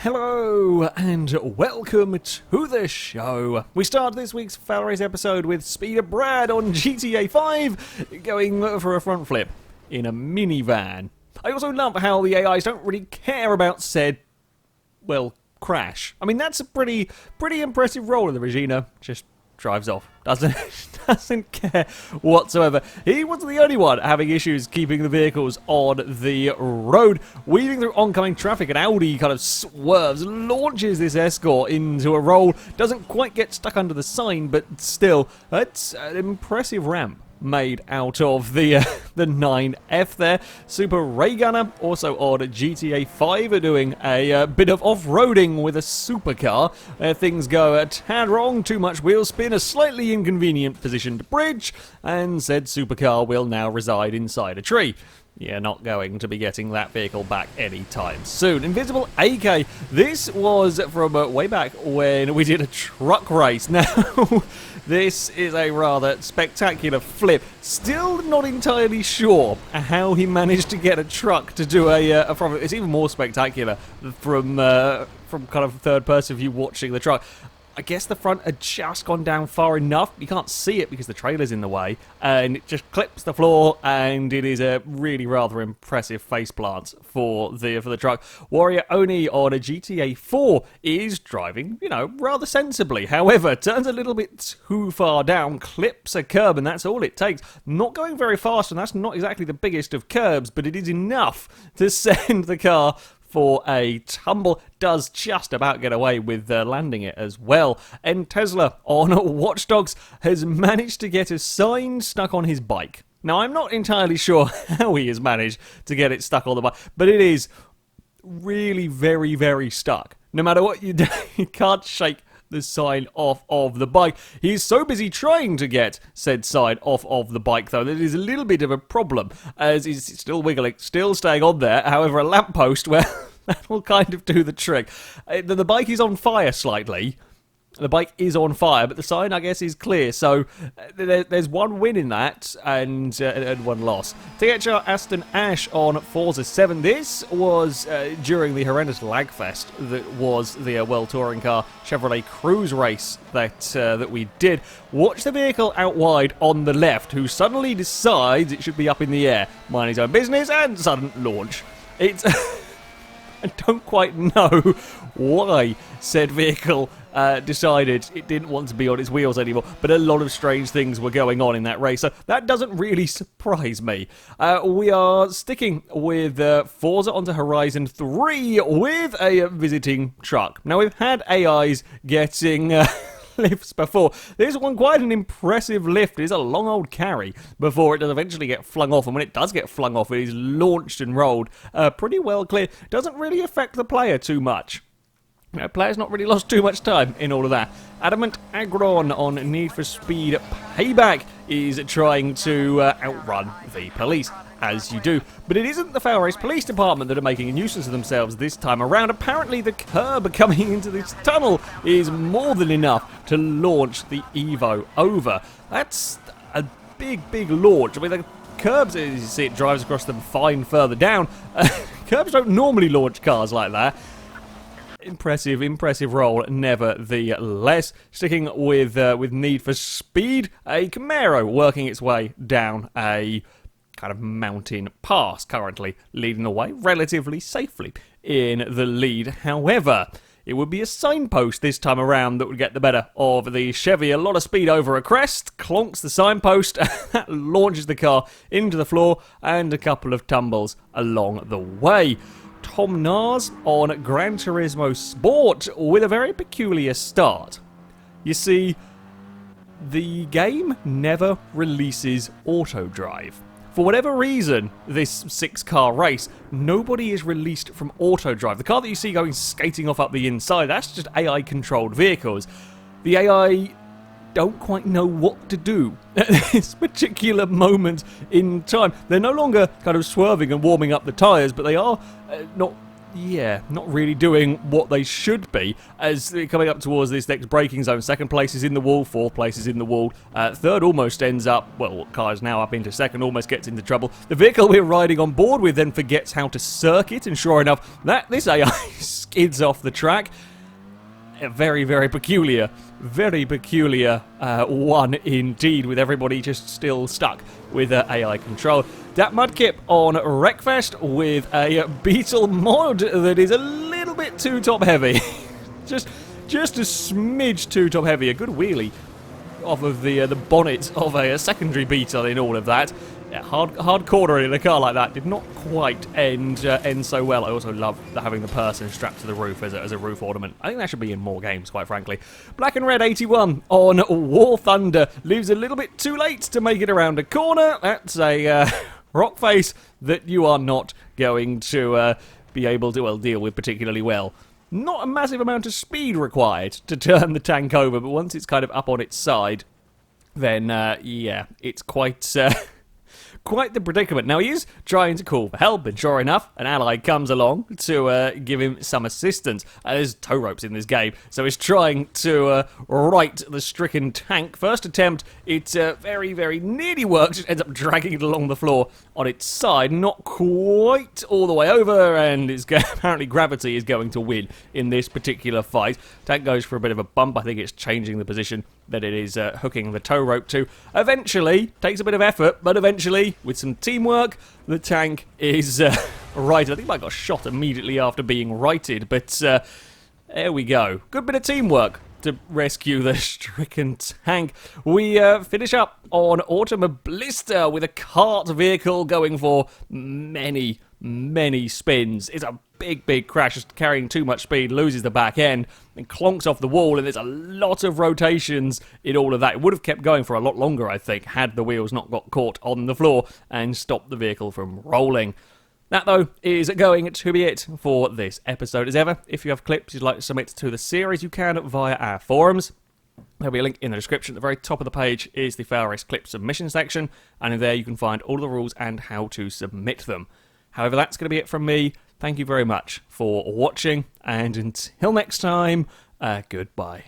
Hello and welcome to the show. We start this week's FailRace episode with Speeder Brad on GTA 5 going for a front flip in a minivan. I also love how the AIs don't really care about said, well, crash. I mean, that's a pretty impressive role in the Regina. Just drives off. Doesn't care whatsoever. He wasn't the only one having issues keeping the vehicles on the road. Weaving through oncoming traffic, an Audi kind of swerves, launches this Escort into a roll. Doesn't quite get stuck under the sign, but still, it's an impressive ramp made out of the 9F there. Super Ray Gunner, also on GTA 5, are doing a bit of off-roading with a supercar. Things go a tad wrong, too much wheel spin, a slightly inconvenient positioned bridge, and said supercar will now reside inside a tree. You're not going to be getting that vehicle back anytime soon. Invisible AK, this was from way back when we did a truck race. Now, this is a rather spectacular flip. Still not entirely sure how he managed to get a truck to do a from. It's even more spectacular from kind of third-person view watching the truck. I guess the front had just gone down far enough. You can't see it because the trailer's in the way, and it just clips the floor, and it is a really rather impressive faceplant for the truck. Warrior Oni on a GTA 4 is driving, rather sensibly. However, turns a little bit too far down, clips a curb, and that's all it takes. Not going very fast, and that's not exactly the biggest of curbs, but it is enough to send the car for a tumble. Does just about get away with landing it as well. And Tesla on Watch Dogs has managed to get a sign stuck on his bike. Now, I'm not entirely sure how he has managed to get it stuck on the bike, but it is really very, very stuck. No matter what you do, you can't shake the sign off of the bike. He's so busy trying to get said sign off of the bike, though, that it is a little bit of a problem, as he's still wiggling, still staying on there. However, a lamppost, well, that will kind of do the trick. The bike is on fire slightly. The bike is on fire, but the sign, I guess, is clear. So there's one win in that and one loss. THR Aston Ash on Forza 7. This was during the horrendous lag fest that was the World Touring Car Chevrolet Cruise race that we did. Watch the vehicle out wide on the left, who suddenly decides it should be up in the air, mind his own business, and sudden launch. It's I don't quite know why said vehicle decided it didn't want to be on its wheels anymore, but a lot of strange things were going on in that race, so that doesn't really surprise me. We are sticking with Forza onto Horizon 3 with a visiting truck. Now, we've had AIs getting lifts before. This one quite an impressive lift. It is a long old carry before it does eventually get flung off, and when it does get flung off, it is launched and rolled pretty well clear. Doesn't really affect the player too much. Player's not really lost too much time in all of that. Adamant Agron on Need for Speed Payback is trying to outrun the police, as you do. But it isn't the FailRace Police Department that are making a nuisance of themselves this time around. Apparently the curb coming into this tunnel is more than enough to launch the Evo over. That's a big launch. I mean, the curbs, as you see, it drives across them fine further down. Curbs don't normally launch cars like that. Impressive role, nevertheless. Sticking with Need for Speed, a Camaro working its way down a kind of mountain pass, currently leading the way relatively safely in the lead. However, it would be a signpost this time around that would get the better of the Chevy. A lot of speed over a crest, clonks the signpost, that launches the car into the floor, and a couple of tumbles along the way. Tom Nars on Gran Turismo Sport with a very peculiar start. You see, the game never releases auto-drive. For whatever reason, this 6-car race, nobody is released from auto-drive. The car that you see going skating off up the inside, that's just AI-controlled vehicles. The AI don't quite know what to do at this particular moment in time. They're no longer kind of swerving and warming up the tyres, but they are not yeah, not really doing what they should be as they're coming up towards this next braking zone. Second place is in the wall, fourth place is in the wall. Third almost ends up, well, car's now up into second, almost gets into trouble. The vehicle we're riding on board with then forgets how to circuit, and sure enough, this AI skids off the track. A very, very peculiar one indeed, with everybody just still stuck with AI control. That Mudkip on Wreckfest with a Beetle mod that is a little bit too top heavy. just a smidge too top heavy. A good wheelie off of the bonnet of a secondary Beetle in all of that. Yeah, hard corner in a car like that did not quite end so well. I also love having the person strapped to the roof as a roof ornament. I think that should be in more games, quite frankly. Black and Red 81 on War Thunder leaves a little bit too late to make it around a corner. That's a rock face that you are not going to be able to, well, deal with particularly well. Not a massive amount of speed required to turn the tank over, but once it's kind of up on its side, then, yeah, it's quite... quite the predicament. Now, he is trying to call for help, and sure enough, an ally comes along to give him some assistance. There's tow ropes in this game, so he's trying to right the stricken tank. First attempt, it very, very nearly works. It ends up dragging it along the floor on its side, not quite all the way over, and apparently gravity is going to win in this particular fight. Tank goes for a bit of a bump. I think it's changing the position that it is hooking the tow rope to. Eventually, takes a bit of effort, but eventually, with some teamwork, the tank is righted. I think I got shot immediately after being righted, but there we go. Good bit of teamwork to rescue the stricken tank. We finish up on Automobilista with a cart vehicle going for many spins. It's a big crash, just carrying too much speed, loses the back end, and clonks off the wall, and there's a lot of rotations in all of that. It would have kept going for a lot longer, I think, had the wheels not got caught on the floor and stopped the vehicle from rolling. That, though, is going to be it for this episode. As ever, if you have clips you'd like to submit to the series, you can via our forums. There'll be a link in the description. At the very top of the page is the FailRace clip submission section, and in there you can find all the rules and how to submit them. However, that's going to be it from me. Thank you very much for watching, and until next time, goodbye.